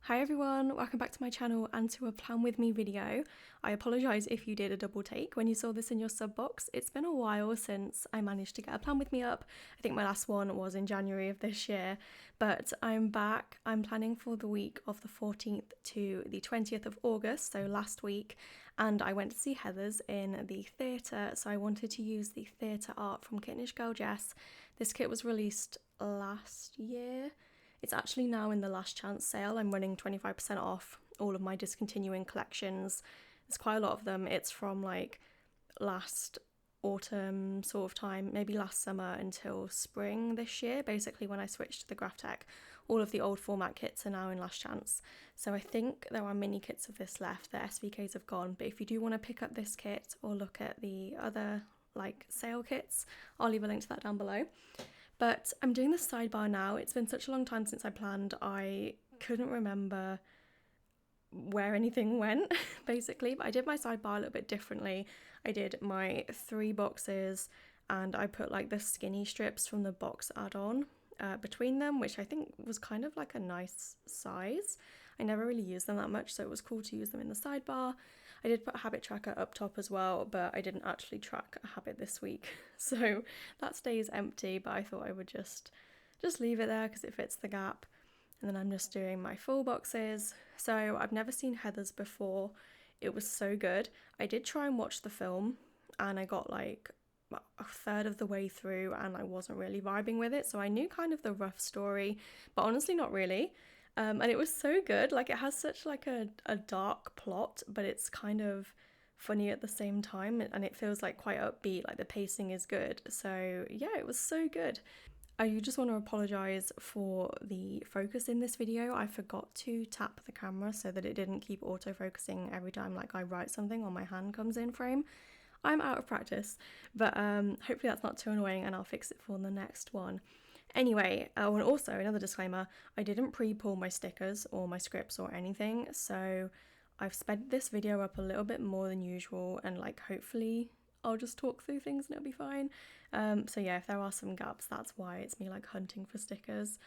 Hi everyone, welcome back to my channel and to a plan with me video. I apologise if you did a double take when you saw this in your sub box. It's been a while since I managed to get a plan with me up. I think my last one was in January of this year, but I'm back. I'm planning for the week of the 14th to the 20th of August, so last week, and I went to see Heather's in the theatre, so I wanted to use the theatre art from Kittenish Girl Jess. This kit was released last year. It's actually now in the last chance sale. I'm running 25% off all of my discontinuing collections. There's quite a lot of them. It's from like last autumn sort of time, maybe last summer until spring this year, basically when I switched to the Graphtec. All of the old format kits are now in last chance. So I think there are mini kits of this left. The SVKs have gone, but if you do want to pick up this kit or look at the other like sale kits, I'll leave a link to that down below. But I'm doing the sidebar now. It's been such a long time since I planned. I couldn't remember where anything went, basically. But I did my sidebar a little bit differently. I did my 3 boxes and I put like the skinny strips from the box add-on between them, which I think was kind of like a nice size. I never really used them that much, so it was cool to use them in the sidebar. I did put a habit tracker up top as well, but I didn't actually track a habit this week, so that stays empty, but I thought I would just leave it there because it fits the gap. And then I'm just doing my full boxes. So I've never seen Heather's before. It was so good. I did try and watch the film and I got like a third of the way through and I wasn't really vibing with it, so I knew kind of the rough story, but honestly not really. And it was so good. Like, it has such like a dark plot, but it's kind of funny at the same time, and it feels like quite upbeat. Like, the pacing is good. So yeah, it was so good. I just want to apologise for the focus in this video. I forgot to tap the camera so that it didn't keep auto-focusing every time like I write something or my hand comes in frame. I'm out of practice, but hopefully that's not too annoying and I'll fix it for the next one. Anyway, and also another disclaimer, I didn't pre-pull my stickers or my scripts or anything, so I've sped this video up a little bit more than usual, and like hopefully I'll just talk through things and it'll be fine. So yeah, if there are some gaps, that's why. It's me like hunting for stickers.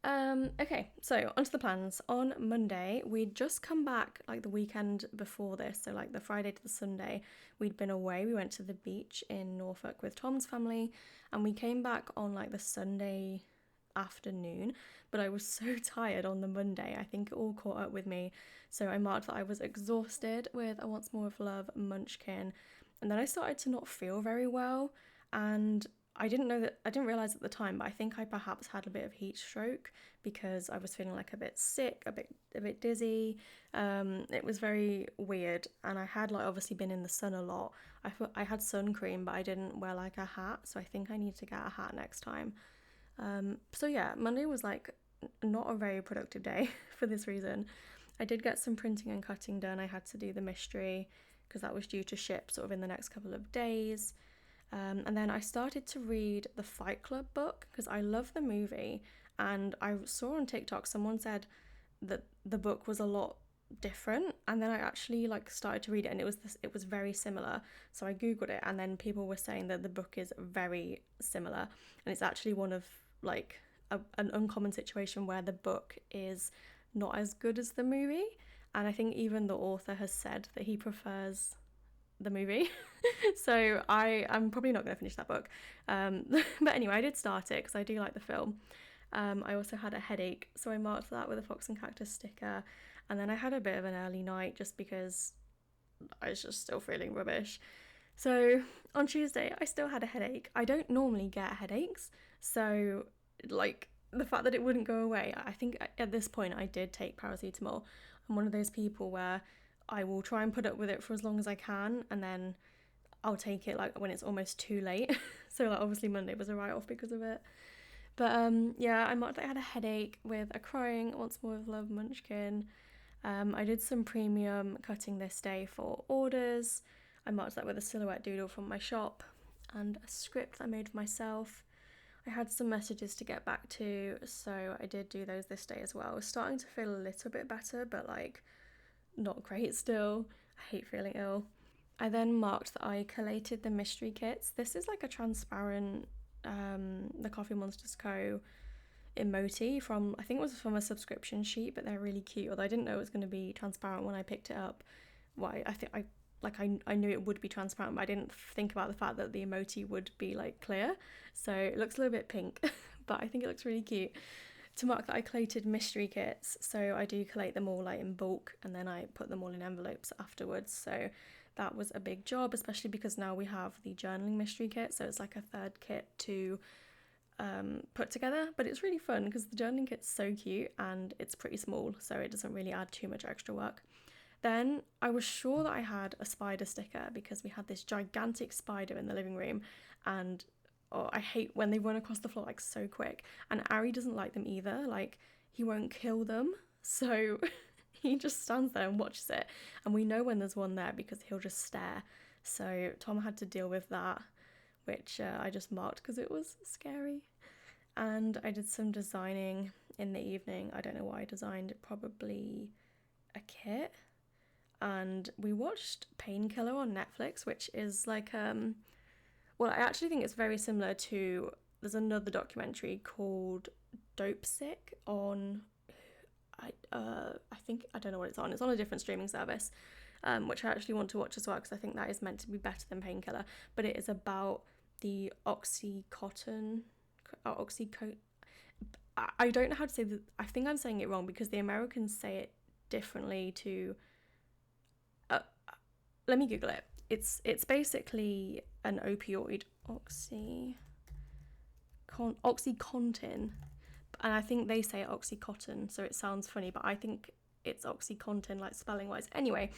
Okay, so onto the plans. On Monday, we'd just come back like the weekend before this, so like the Friday to the Sunday, we'd been away. We went to the beach in Norfolk with Tom's family, and we came back on like the Sunday afternoon, but I was so tired on the Monday. I think it all caught up with me, so I marked that I was exhausted with a Once More of Love munchkin, and then I started to not feel very well, and I didn't realise at the time, but I think I perhaps had a bit of heat stroke because I was feeling like a bit sick, a bit dizzy. It was very weird, and I had like obviously been in the sun a lot. I had sun cream, but I didn't wear like a hat, so I think I need to get a hat next time. So yeah, Monday was like not a very productive day for this reason. I did get some printing and cutting done. I had to do the mystery because that was due to ship sort of in the next couple of days. And then I started to read the Fight Club book because I love the movie, and I saw on TikTok someone said that the book was a lot different, and then I actually like started to read it and it was very similar, so I googled it, and then people were saying that the book is very similar, and it's actually one of like an uncommon situation where the book is not as good as the movie, and I think even the author has said that he prefers the movie. So I'm probably not going to finish that book, but anyway, I did start it because I do like the film. I also had a headache, so I marked that with a fox and cactus sticker, and then I had a bit of an early night just because I was just still feeling rubbish. So on Tuesday I still had a headache. I don't normally get headaches, so like the fact that it wouldn't go away, I think at this point I did take paracetamol. I'm one of those people where I will try and put up with it for as long as I can, and then I'll take it like when it's almost too late. So like obviously Monday was a write-off because of it. But yeah, I marked that I had a headache with a crying Once More of Love munchkin. I did some premium cutting this day for orders. I marked that with a silhouette doodle from my shop and a script that I made for myself. I had some messages to get back to, so I did do those this day as well. I was starting to feel a little bit better, but like not great still. I hate feeling ill. I then marked that I collated the mystery kits. This is like a transparent, the Coffee Monsters Co. emoji from, I think it was from a subscription sheet, but they're really cute. Although I didn't know it was going to be transparent when I picked it up. Well, I think I knew it would be transparent, but I didn't think about the fact that the emoji would be like clear. So it looks a little bit pink, but I think it looks really cute. To mark that, I collated mystery kits, so I do collate them all like in bulk, and then I put them all in envelopes afterwards. So that was a big job, especially because now we have the journaling mystery kit, so it's like a third kit to put together. But it's really fun because the journaling kit's so cute and it's pretty small, so it doesn't really add too much extra work. Then I was sure that I had a spider sticker because we had this gigantic spider in the living room, and I hate when they run across the floor like so quick. And Ari doesn't like them either. Like, he won't kill them, so he just stands there and watches it. And we know when there's one there because he'll just stare. So Tom had to deal with that, which I just marked because it was scary. And I did some designing in the evening. I don't know what I designed, probably a kit. And we watched Painkiller on Netflix, which is like well, I actually think it's very similar to, there's another documentary called Dope Sick on, I think, I don't know what it's on. It's on a different streaming service, which I actually want to watch as well because I think that is meant to be better than Painkiller. But it is about the Oxycontin. I don't know how to say that. I think I'm saying it wrong because the Americans say it differently to. Let me Google it. It's basically an opioid, Oxycontin, and I think they say Oxycontin, so it sounds funny, but I think it's Oxycontin, like spelling wise. Anyway,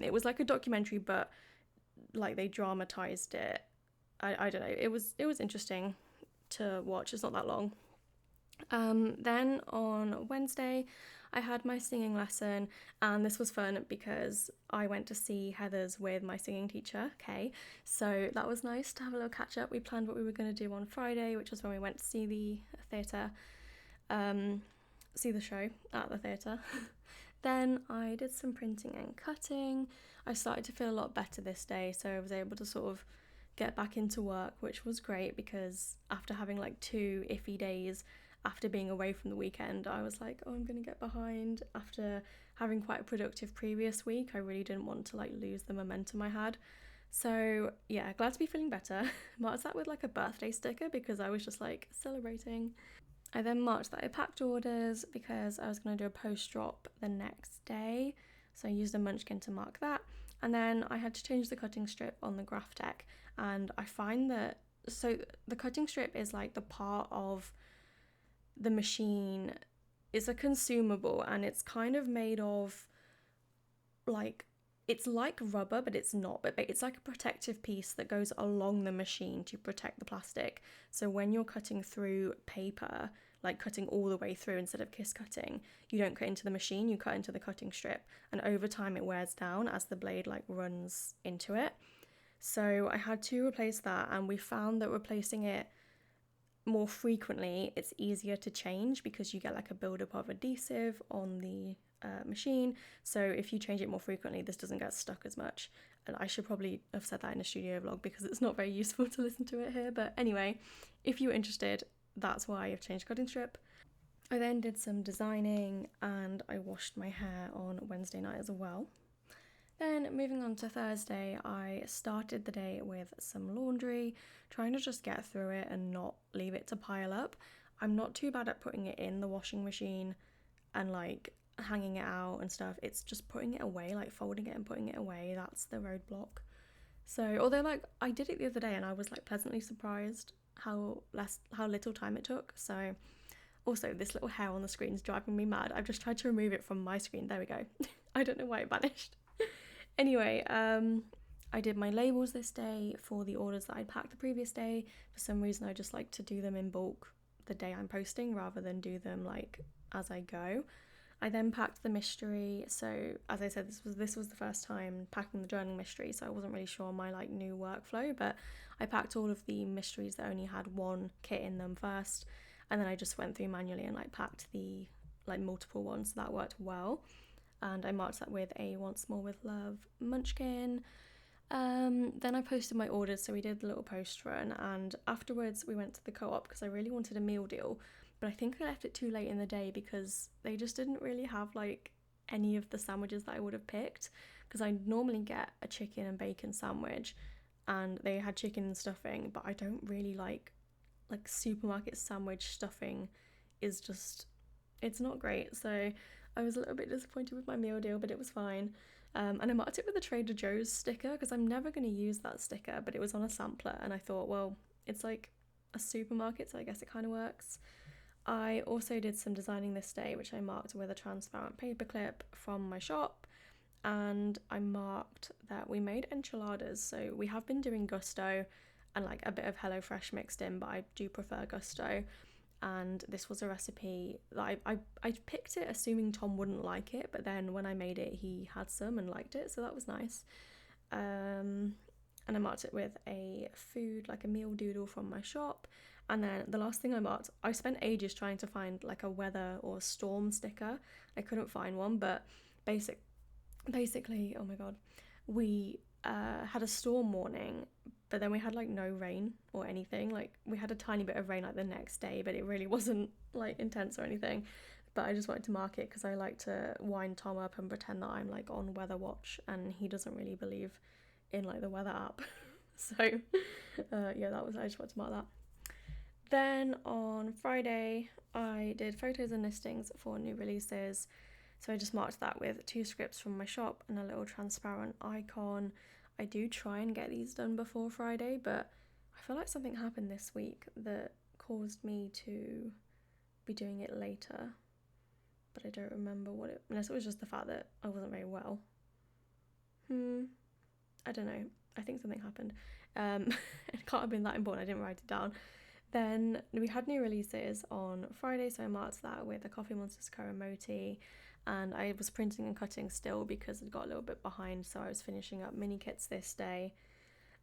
it was like a documentary, but like they dramatized it. I don't know. It was interesting to watch. It's not that long. Then on Wednesday, I had my singing lesson, and this was fun because I went to see Heather's with my singing teacher, Kay. So that was nice to have a little catch up. We planned what we were going to do on Friday, which was when we went to see the theatre, see the show at the theatre. Then I did some printing and cutting. I started to feel a lot better this day, so I was able to sort of get back into work, which was great because after having like 2 iffy days after being away from the weekend, I was like, oh, I'm gonna get behind. After having quite a productive previous week, I really didn't want to like lose the momentum I had. So yeah, glad to be feeling better. Marked that with like a birthday sticker because I was just like celebrating. I then marked that I packed orders because I was gonna do a post drop the next day. So I used a munchkin to mark that. And then I had to change the cutting strip on the graph tech. And I find that, so the cutting strip is like the part of the machine, is a consumable, and it's kind of made of like, it's like rubber, but it's not, but it's like a protective piece that goes along the machine to protect the plastic. So when you're cutting through paper, like cutting all the way through instead of kiss cutting, you don't cut into the machine, you cut into the cutting strip, and over time it wears down as the blade like runs into it. So I had to replace that, and we found that replacing it more frequently, it's easier to change because you get like a buildup of adhesive on the machine. So if you change it more frequently, this doesn't get stuck as much. And I should probably have said that in a studio vlog because it's not very useful to listen to it here. But anyway, if you're interested, that's why I've changed cutting strip. I then did some designing and I washed my hair on Wednesday night as well. Then moving on to Thursday, I started the day with some laundry, trying to just get through it and not leave it to pile up. I'm not too bad at putting it in the washing machine and like hanging it out and stuff. It's just putting it away, like folding it and putting it away. That's the roadblock. So although like I did it the other day and I was like pleasantly surprised how little time it took. So also this little hair on the screen is driving me mad. I've just tried to remove it from my screen. There we go. I don't know why it vanished. Anyway, I did my labels this day for the orders that I'd packed the previous day. For some reason, I just like to do them in bulk the day I'm posting rather than do them like as I go. I then packed the mystery. So as I said, this was the first time packing the journaling mystery, so I wasn't really sure on my like new workflow, but I packed all of the mysteries that only had one kit in them first, and then I just went through manually and like packed the like multiple ones, so that worked well. And I marked that with a Once More with Love munchkin. Then I posted my orders, so we did the little post run, and afterwards we went to the Co-op because I really wanted a meal deal, but I think I left it too late in the day because they just didn't really have like any of the sandwiches that I would have picked, because I normally get a chicken and bacon sandwich and they had chicken and stuffing, but I don't really like supermarket sandwich stuffing is just, it's not great. So I was a little bit disappointed with my meal deal, but it was fine. And I marked it with a Trader Joe's sticker because I'm never going to use that sticker, but it was on a sampler and I thought, well, it's like a supermarket, so I guess it kind of works. I also did some designing this day, which I marked with a transparent paper clip from my shop, and I marked that we made enchiladas. So we have been doing Gusto and like a bit of HelloFresh mixed in, but I do prefer Gusto. And this was a recipe that I picked it assuming Tom wouldn't like it, but then when I made it, he had some and liked it, so that was nice. And I marked it with a food, like a meal doodle from my shop. And then the last thing I marked, I spent ages trying to find like a weather or storm sticker. I couldn't find one, but basically, oh my god, we had a storm warning, but then we had like no rain or anything. Like we had a tiny bit of rain like the next day, but it really wasn't like intense or anything. But I just wanted to mark it because I like to wind Tom up and pretend that I'm like on weather watch, and he doesn't really believe in like the weather app. So yeah, I just wanted to mark that. Then on Friday I did photos and listings for new releases. So I just marked that with 2 scripts from my shop and a little transparent icon. I do try and get these done before Friday, but I feel like something happened this week that caused me to be doing it later. But I don't remember what it, unless it was just the fact that I wasn't very well. I don't know. I think something happened. It can't have been that important. I didn't write it down. Then we had new releases on Friday, so I marked that with a Coffee Monsters Karamoti, and I was printing and cutting still because it got a little bit behind, so I was finishing up mini kits this day.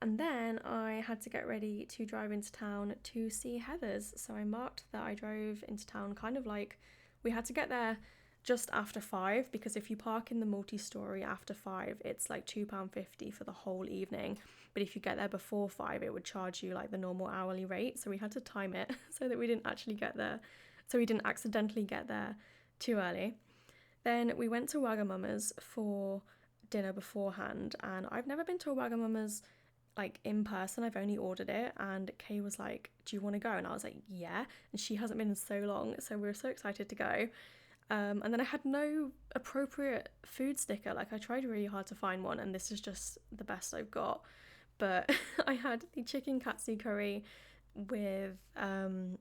And then I had to get ready to drive into town to see Heathers, so I marked that I drove into town kind of like, we had to get there just after 5, because if you park in the multi-storey after 5, it's like £2.50 for the whole evening. But if you get there before 5, it would charge you like the normal hourly rate. So we had to time it so that we didn't actually get there, so we didn't accidentally get there too early. Then we went to Wagamama's for dinner beforehand, and I've never been to a Wagamama's like in person. I've only ordered it, and Kay was like, do you want to go? And I was like, yeah. And she hasn't been in so long, so we were so excited to go. And then I had no appropriate food sticker. Like I tried really hard to find one, and this is just the best I've got. But I had the chicken katsu curry with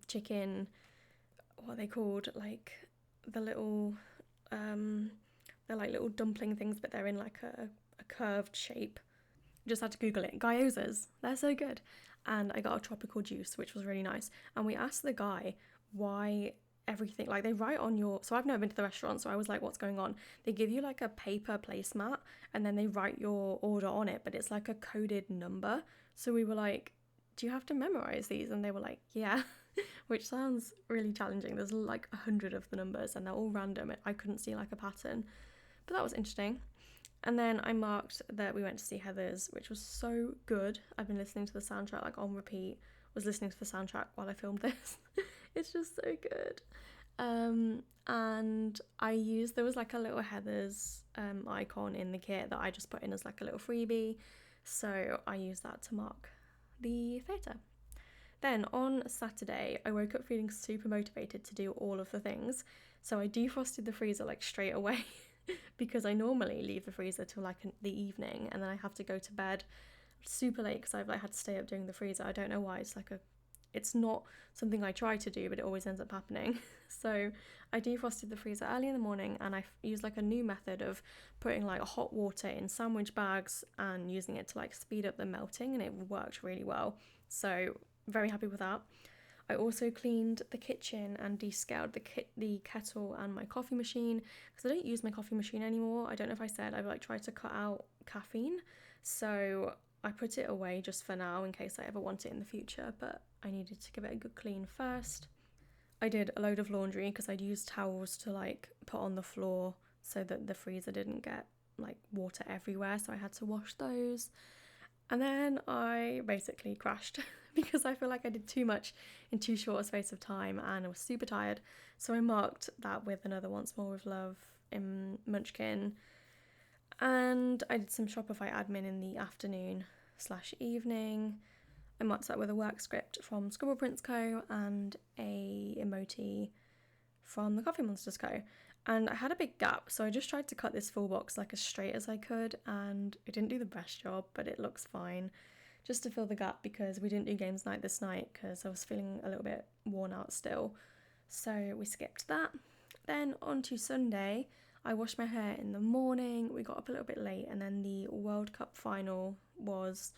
chicken, what are they called, like the little they're like little dumpling things, but they're in like a curved shape. Just had to Google it. Gyozas, they're so good. And I got a tropical juice, which was really nice. And we asked the guy why everything, like they write on your, so I've never been to the restaurant, so I was like, what's going on? They give you like a paper placemat and then they write your order on it, but it's like a coded number. So we were like, do you have to memorize these? And they were like, yeah. Which sounds really challenging. There's like 100 of the numbers and they're all random. I couldn't see like a pattern, but that was interesting. And then I marked that we went to see Heathers, which was so good. I've been listening to the soundtrack like on repeat. Was listening to the soundtrack while I filmed this. It's just so good. And I used, there was like a little Heathers icon in the kit that I just put in as like a little freebie. So I used that to mark the theatre. Then on Saturday, I woke up feeling super motivated to do all of the things. So I defrosted the freezer like straight away because I normally leave the freezer till like the evening, and then I have to go to bed super late because I've like had to stay up doing the freezer. I don't know why. It's not something I try to do, but it always ends up happening. So I defrosted the freezer early in the morning, and I used like a new method of putting like hot water in sandwich bags and using it to like speed up the melting, and it worked really well. So very happy with that. I also cleaned the kitchen and descaled the kettle and my coffee machine because I don't use my coffee machine anymore. I don't know if I said I've like tried to cut out caffeine, so I put it away just for now in case I ever want it in the future, but I needed to give it a good clean first. I did a load of laundry because I'd used towels to like put on the floor so that the freezer didn't get like water everywhere, so I had to wash those. And then I basically crashed because I feel like I did too much in too short a space of time and I was super tired. So I marked that with another Once More with Love in Munchkin, and I did some Shopify admin in the afternoon/evening. I marked that with a work script from Scribble Prints Co. and a emoji from the Coffee Monsters Co. And I had a big gap, so I just tried to cut this full box like as straight as I could, and it didn't do the best job, but it looks fine. Just to fill the gap because we didn't do games night this night because I was feeling a little bit worn out still. So we skipped that. Then on to Sunday, I washed my hair in the morning. We got up a little bit late, and then the World Cup final was,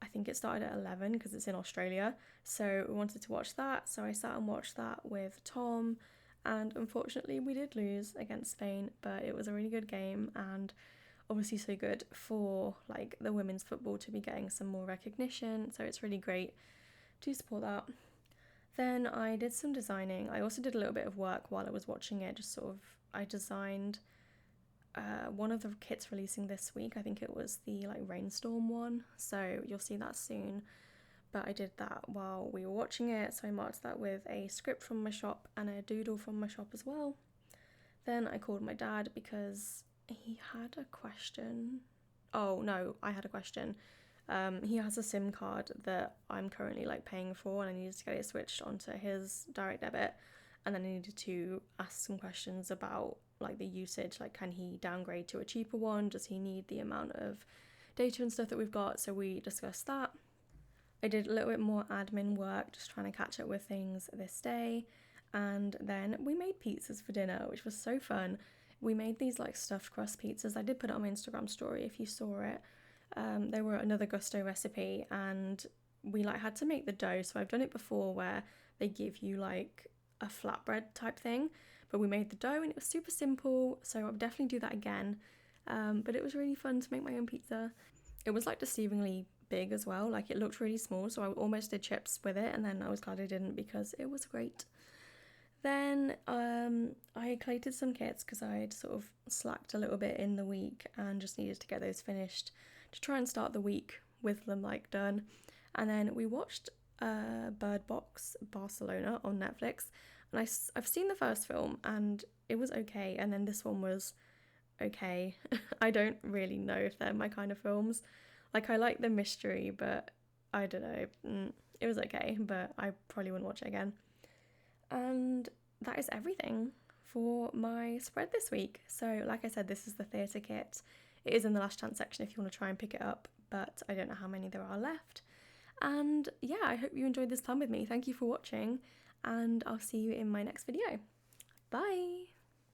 I think it started at 11 because it's in Australia. So we wanted to watch that. So I sat and watched that with Tom. And unfortunately, we did lose against Spain, but it was a really good game and obviously so good for like the women's football to be getting some more recognition. So it's really great to support that. Then I did some designing. I also did a little bit of work while I was watching it. Just sort of, I designed one of the kits releasing this week. I think it was the like rainstorm one. So you'll see that soon. But I did that while we were watching it, so I marked that with a script from my shop and a doodle from my shop as well. Then I called my dad because he had a question. Oh no, I had a question. He has a SIM card that I'm currently like paying for, and I needed to get it switched onto his direct debit. And then I needed to ask some questions about like the usage, like can he downgrade to a cheaper one? Does he need the amount of data and stuff that we've got? So we discussed that. I did a little bit more admin work, just trying to catch up with things this day. And then we made pizzas for dinner, which was so fun. We made these like stuffed crust pizzas. I did put it on my Instagram story if you saw it. They were another Gusto recipe, and we like had to make the dough. So I've done it before where they give you like a flatbread type thing, but we made the dough and it was super simple. So I'll definitely do that again. But it was really fun to make my own pizza. It was like deceivingly big as well, like it looked really small, so I almost did chips with it, and then I was glad I didn't because it was great. Then I collated some kits because I'd sort of slacked a little bit in the week and just needed to get those finished to try and start the week with them like done. And then we watched Bird Box Barcelona on Netflix, and I've seen the first film and it was okay, and then this one was okay. I don't really know if they're my kind of films. Like I like the mystery, but I don't know. It was okay, but I probably wouldn't watch it again. And that is everything for my spread this week. So like I said, this is the theatre kit. It is in the last chance section if you want to try and pick it up, but I don't know how many there are left. And yeah, I hope you enjoyed this plan with me. Thank you for watching, and I'll see you in my next video. Bye!